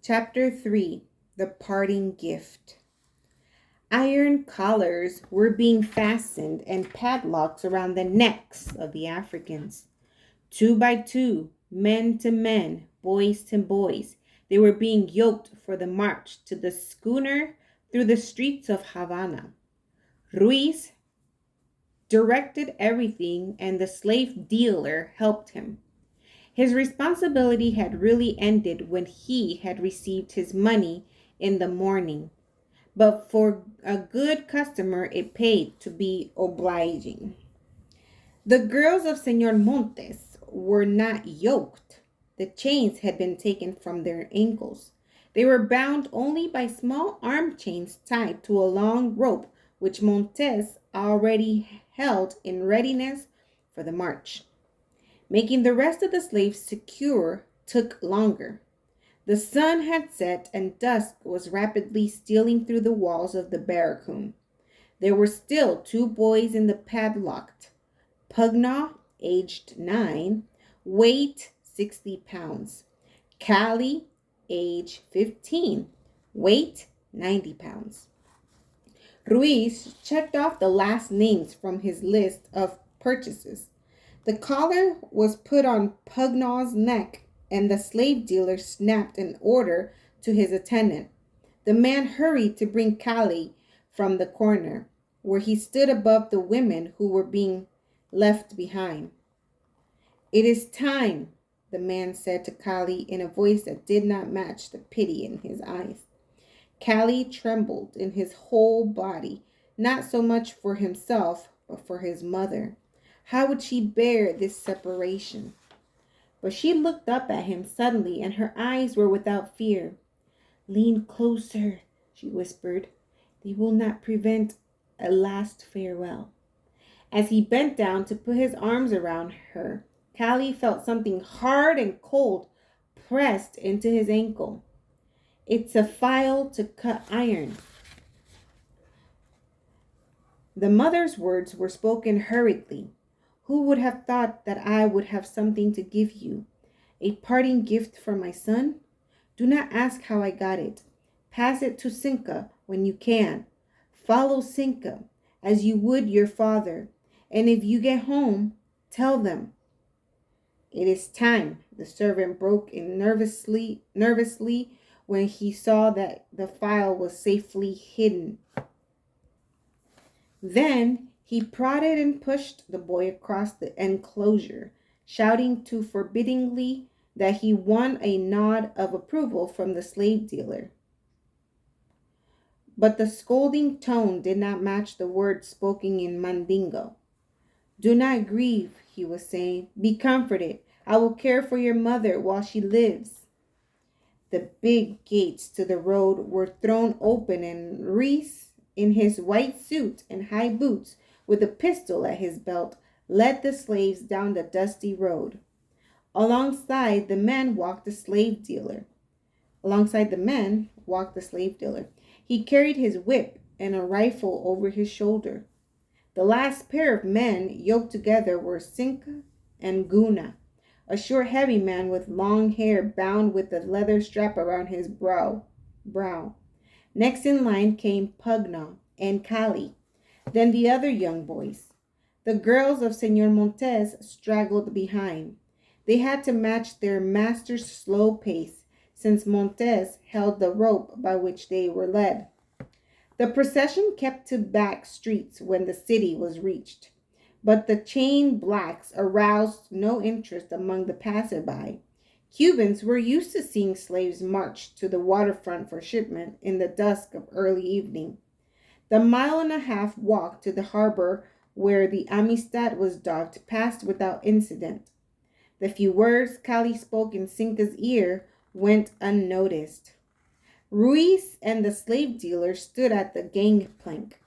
Chapter 3 The Parting Gift. Iron collars were being fastened and padlocks around the necks of the Africans. 2 by 2, men to men, boys to boys, they were being yoked for the march to the schooner through the streets of Havana. Ruiz directed everything, and the slave dealer helped him. His responsibility had really ended when he had received his money in the morning. But for a good customer, it paid to be obliging. The girls of Senor Montes were not yoked. The chains had been taken from their ankles. They were bound only by small arm chains tied to a long rope which Montes already held in readiness for the march. Making the rest of the slaves secure took longer. The sun had set and dusk was rapidly stealing through the walls of the barracoon. There were still 2 boys in the padlocked. Pugnaw, aged 9, weight 60 pounds. Cali, age 15, weight 90 pounds. Ruiz checked off the last names from his list of purchases. The collar was put on Pugnaw's neck, and the slave dealer snapped an order to his attendant. The man hurried to bring Cali from the corner, where he stood above the women who were being left behind. "It is time," the man said to Cali in a voice that did not match the pity in his eyes. Cali trembled in his whole body, not so much for himself, but for his mother. How would she bear this separation? But she looked up at him suddenly, and her eyes were without fear. "Lean closer," she whispered. "They will not prevent a last farewell." As he bent down to put his arms around her, Cali felt something hard and cold pressed into his ankle. "It's a file to cut iron." The mother's words were spoken hurriedly. "Who would have thought that I would have something to give you? A parting gift for my son? Do not ask how I got it. Pass it to Cinque when you can. Follow Cinque as you would your father. And if you get home, tell them." "It is time," the servant broke in nervously when he saw that the file was safely hidden. Then he prodded and pushed the boy across the enclosure, shouting too forbiddingly that he won a nod of approval from the slave dealer. But the scolding tone did not match the words spoken in Mandingo. "Do not grieve," he was saying. "Be comforted. I will care for your mother while she lives." The big gates to the road were thrown open, and Reese, in his white suit and high boots, with a pistol at his belt, led the slaves down the dusty road. Alongside the men walked the slave dealer. He carried his whip and a rifle over his shoulder. The last pair of men yoked together were Cinque and Guna, a short, heavy man with long hair bound with a leather strap around his brow. Next in line came Pugnaw and Cali, then the other young boys. The girls of Senor Montes straggled behind. They had to match their master's slow pace, since Montes held the rope by which they were led. The procession kept to back streets when the city was reached, but the chained blacks aroused no interest among the passerby. Cubans were used to seeing slaves march to the waterfront for shipment in the dusk of early evening. The 1.5-mile walk to the harbor where the Amistad was docked passed without incident. The few words Cali spoke in Cinque's ear went unnoticed. Ruiz and the slave dealer stood at the gangplank,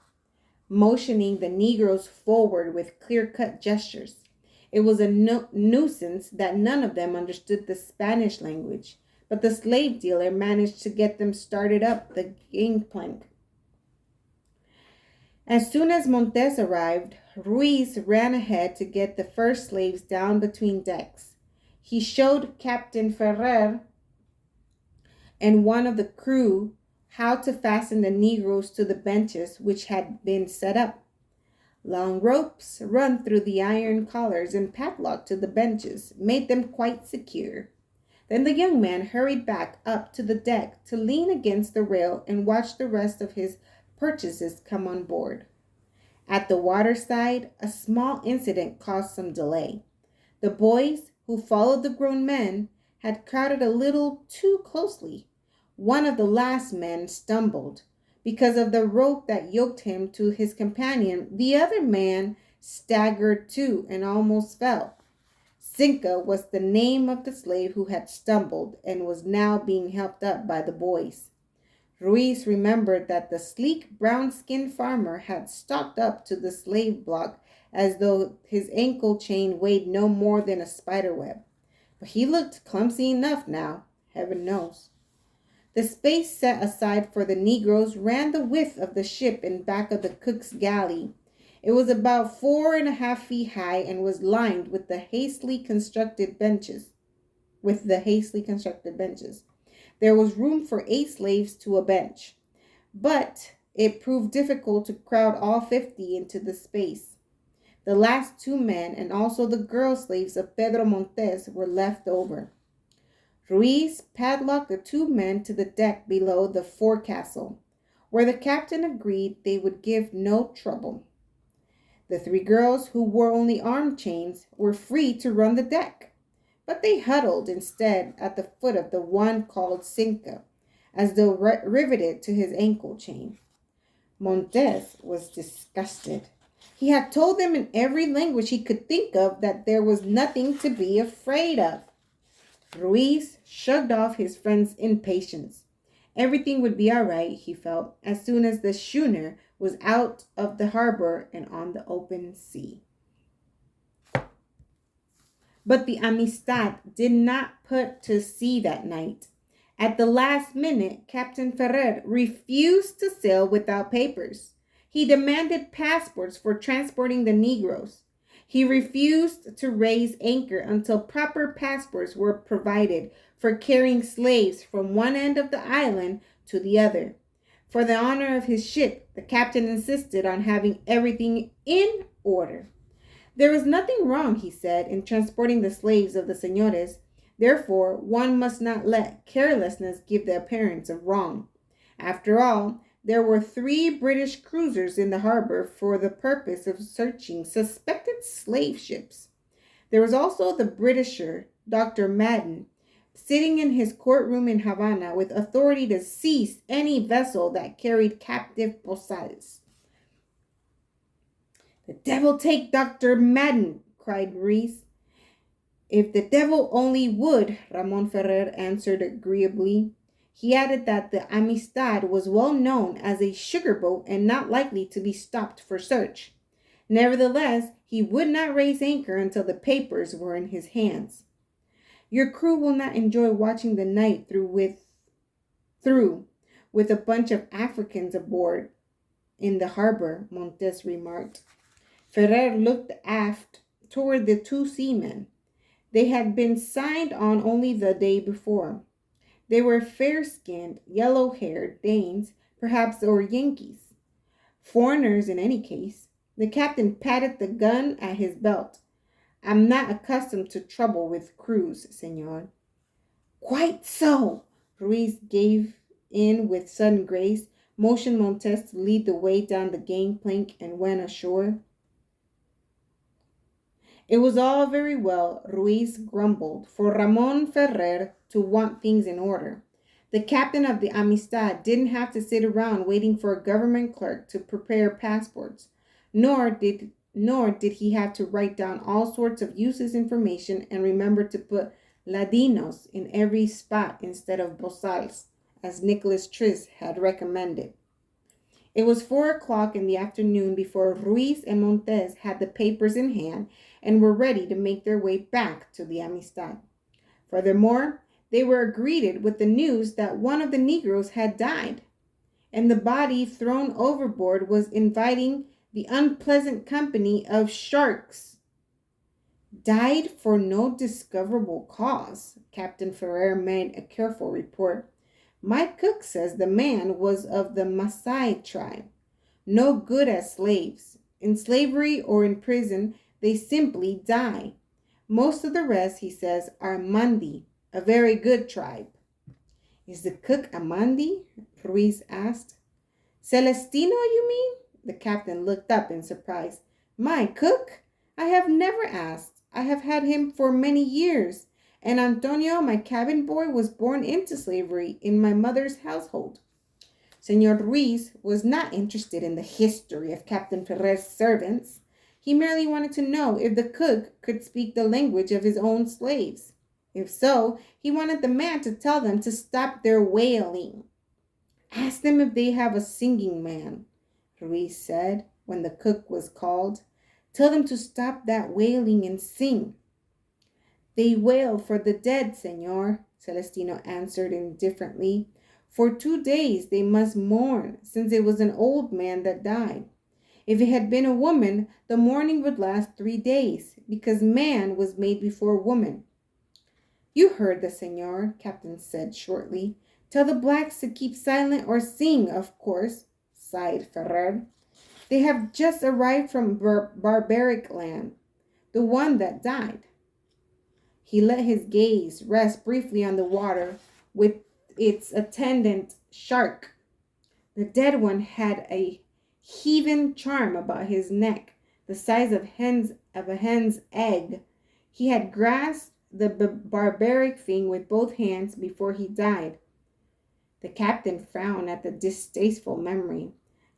motioning the Negroes forward with clear-cut gestures. It was a nuisance that none of them understood the Spanish language, but the slave dealer managed to get them started up the gangplank. As soon as Montes arrived, Ruiz ran ahead to get the first slaves down between decks. He showed Captain Ferrer and one of the crew how to fasten the Negroes to the benches which had been set up. Long ropes run through the iron collars and padlocked to the benches made them quite secure. Then the young man hurried back up to the deck to lean against the rail and watch the rest of his purchases come on board. At the waterside, a small incident caused some delay. The boys, who followed the grown men, had crowded a little too closely. One of the last men stumbled. Because of the rope that yoked him to his companion, the other man staggered too and almost fell. Cinque was the name of the slave who had stumbled and was now being helped up by the boys. Ruiz remembered that the sleek brown-skinned farmer had stalked up to the slave block as though his ankle chain weighed no more than a spider web. But he looked clumsy enough now, heaven knows. The space set aside for the Negroes ran the width of the ship in back of the cook's galley. It was about 4.5 feet high and was lined with the hastily constructed benches. There was room for 8 slaves to a bench, but it proved difficult to crowd all 50 into the space. The last 2 men and also the girl slaves of Pedro Montes were left over. Ruiz padlocked the 2 men to the deck below the forecastle, where the captain agreed they would give no trouble. The 3 girls, who wore only arm chains, were free to run the deck, but they huddled instead at the foot of the one called Cinque, as though riveted to his ankle chain. Montes was disgusted. He had told them in every language he could think of that there was nothing to be afraid of. Ruiz shrugged off his friend's impatience. Everything would be all right, he felt, as soon as the schooner was out of the harbor and on the open sea. But the Amistad did not put to sea that night. At the last minute, Captain Ferrer refused to sail without papers. He demanded passports for transporting the Negroes. He refused to raise anchor until proper passports were provided for carrying slaves from one end of the island to the other. For the honor of his ship, the captain insisted on having everything in order. There was nothing wrong, he said, in transporting the slaves of the señores. Therefore, one must not let carelessness give the appearance of wrong. After all, there were 3 British cruisers in the harbor for the purpose of searching suspected slave ships. There was also the Britisher, Dr. Madden, sitting in his courtroom in Havana with authority to seize any vessel that carried captive bozals. "The devil take Dr. Madden," cried Ruiz. "If the devil only would," Ramon Ferrer answered agreeably. He added that the Amistad was well known as a sugar boat and not likely to be stopped for search. Nevertheless, he would not raise anchor until the papers were in his hands. "Your crew will not enjoy watching the night through with a bunch of Africans aboard in the harbor," Montes remarked. Ferrer looked aft toward the 2 seamen. They had been signed on only the day before. They were fair-skinned, yellow-haired Danes, perhaps, or Yankees. Foreigners in any case. The captain patted the gun at his belt. "I'm not accustomed to trouble with crews, senor." "Quite so." Ruiz gave in with sudden grace, motioned Montes to lead the way down the gangplank, and went ashore. It was all very well, Ruiz grumbled, for Ramon Ferrer to want things in order. The captain of the Amistad didn't have to sit around waiting for a government clerk to prepare passports, nor did he have to write down all sorts of useless information and remember to put Ladinos in every spot instead of bozals, as Nicholas Tris had recommended. It was 4 o'clock in the afternoon before Ruiz and Montes had the papers in hand and were ready to make their way back to the Amistad. Furthermore, they were greeted with the news that one of the Negroes had died, and the body thrown overboard was inviting the unpleasant company of sharks. "Died for no discoverable cause," Captain Ferrer made a careful report. My cook says the man was of the Maasai tribe, no good as slaves. In slavery or in prison, they simply die. Most of the rest, he says, are Mandi, a very good tribe. Is the cook a Mandi? Ruiz asked. Celestino, you mean? The captain looked up in surprise. My cook? I have never asked. I have had him for many years. And Antonio, my cabin boy, was born into slavery in my mother's household. Senor Ruiz was not interested in the history of Captain Ferrer's servants. He merely wanted to know if the cook could speak the language of his own slaves. If so, he wanted the man to tell them to stop their wailing. Ask them if they have a singing man, Ruiz said when the cook was called. Tell them to stop that wailing and sing. They wail for the dead, senor, Celestino answered indifferently. For 2 days they must mourn, since it was an old man that died. If it had been a woman, the mourning would last 3 days, because man was made before woman. You heard the senor, Captain said shortly. Tell the blacks to keep silent or sing, of course, sighed Ferrer. They have just arrived from barbaric land, the one that died. He let his gaze rest briefly on the water with its attendant shark. The dead one had a heathen charm about his neck, the size of a hen's egg. He had grasped the barbaric thing with both hands before he died. The captain frowned at the distasteful memory.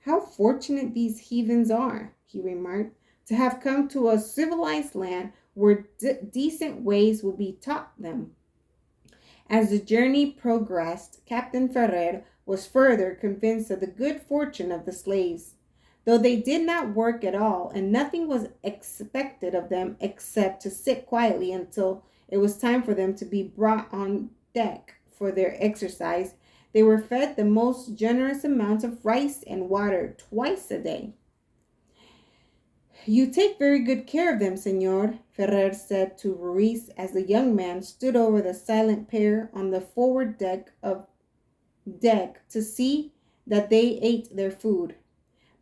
How fortunate these heathens are, he remarked, to have come to a civilized land where decent ways will be taught them. As the journey progressed, Captain Ferrer was further convinced of the good fortune of the slaves. Though they did not work at all, and nothing was expected of them except to sit quietly until it was time for them to be brought on deck for their exercise, they were fed the most generous amounts of rice and water twice a day. You take very good care of them, senor, Ferrer said to Ruiz as the young man stood over the silent pair on the forward deck to see that they ate their food.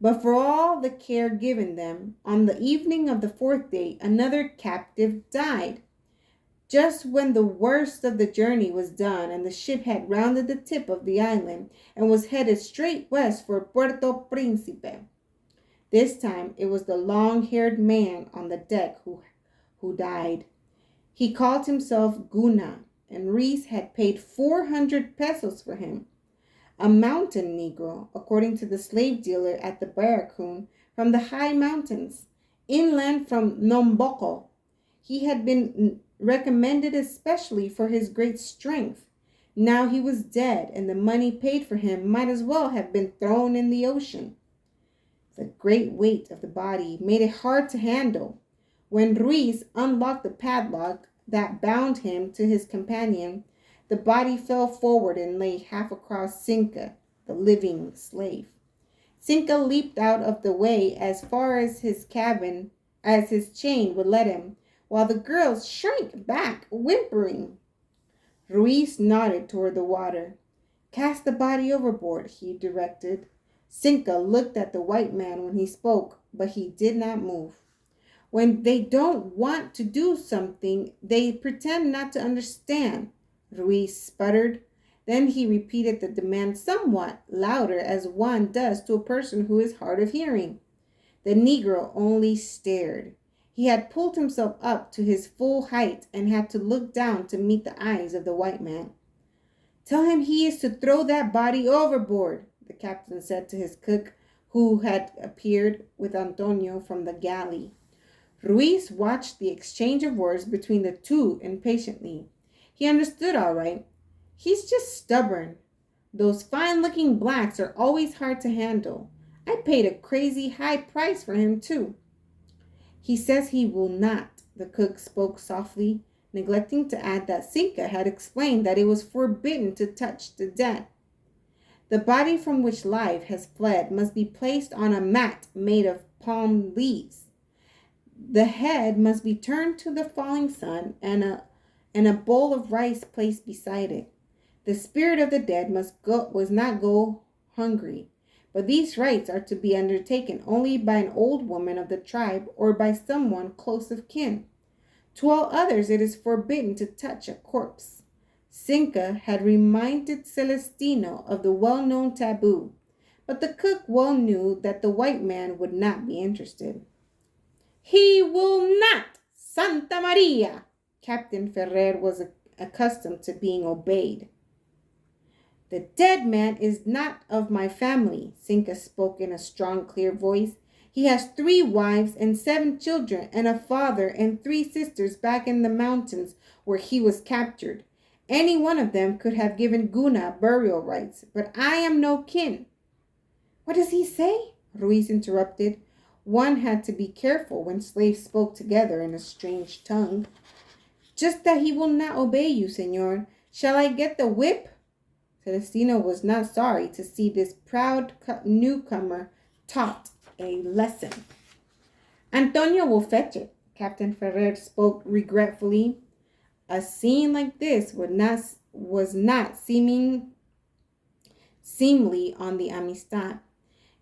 But for all the care given them, on the evening of the 4th day, another captive died. Just when the worst of the journey was done and the ship had rounded the tip of the island and was headed straight west for Puerto Príncipe. This time it was the long-haired man on the deck who died. He called himself Guna, and Ruiz had paid 400 pesos for him. A mountain Negro, according to the slave dealer at the Barracoon, from the high mountains, inland from Nomboco. He had been recommended especially for his great strength. Now he was dead, and the money paid for him might as well have been thrown in the ocean. The great weight of the body made it hard to handle. When Ruiz unlocked the padlock that bound him to his companion, the body fell forward and lay half across Cinque, the living slave. Cinque leaped out of the way as far as his cabin, as his chain would let him, while the girls shrank back, whimpering. Ruiz nodded toward the water. Cast the body overboard, he directed. Cinque looked at the white man when he spoke, but he did not move. When they don't want to do something, they pretend not to understand, Ruiz sputtered. Then he repeated the demand somewhat louder, as one does to a person who is hard of hearing. The Negro only stared. He had pulled himself up to his full height and had to look down to meet the eyes of the white man. Tell him he is to throw that body overboard, the captain said to his cook, who had appeared with Antonio from the galley. Ruiz watched the exchange of words between the two impatiently. He understood all right. He's just stubborn. Those fine-looking blacks are always hard to handle. I paid a crazy high price for him, too. He says he will not, the cook spoke softly, neglecting to add that Cinque had explained that it was forbidden to touch the dead. The body from which life has fled must be placed on a mat made of palm leaves. The head must be turned to the falling sun and a bowl of rice placed beside it. The spirit of the dead was not go hungry, but these rites are to be undertaken only by an old woman of the tribe or by someone close of kin. To all others it is forbidden to touch a corpse. Cinque had reminded Celestino of the well-known taboo, but the cook well knew that the white man would not be interested. He will not, Santa Maria! Captain Ferrer was accustomed to being obeyed. The dead man is not of my family, Cinque spoke in a strong, clear voice. He has 3 wives and 7 children and a father and 3 sisters back in the mountains where he was captured. Any one of them could have given Guna burial rites, but I am no kin. What does he say? Ruiz interrupted. One had to be careful when slaves spoke together in a strange tongue. Just that he will not obey you, senor. Shall I get the whip? Celestino was not sorry to see this proud newcomer taught a lesson. Antonio will fetch it, Captain Ferrer spoke regretfully. A scene like this was not seemly on the Amistad.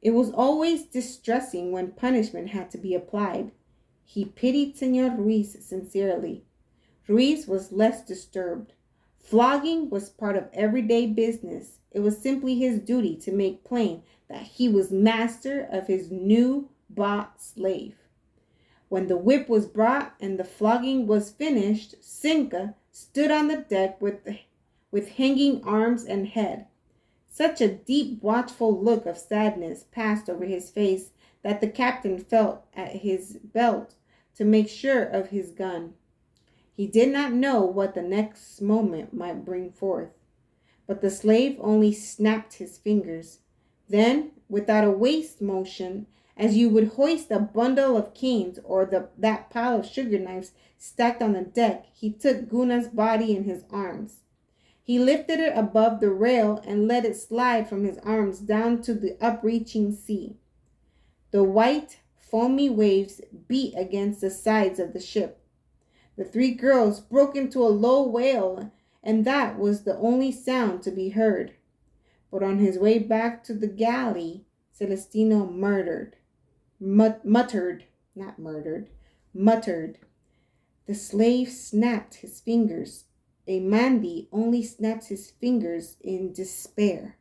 It was always distressing when punishment had to be applied. He pitied Senor Ruiz sincerely. Ruiz was less disturbed. Flogging was part of everyday business. It was simply his duty to make plain that he was master of his new bought slave. When the whip was brought and the flogging was finished, Cinque stood on the deck with hanging arms and head. Such a deep, watchful look of sadness passed over his face that the captain felt at his belt to make sure of his gun. He did not know what the next moment might bring forth, but the slave only snapped his fingers. Then, without a waist motion, as you would hoist a bundle of canes or that pile of sugar knives stacked on the deck, he took Guna's body in his arms. He lifted it above the rail and let it slide from his arms down to the upreaching sea. The white, foamy waves beat against the sides of the ship. The 3 girls broke into a low wail, and that was the only sound to be heard. But on his way back to the galley, Celestino muttered. The slave snapped his fingers. A Mandi only snaps his fingers in despair.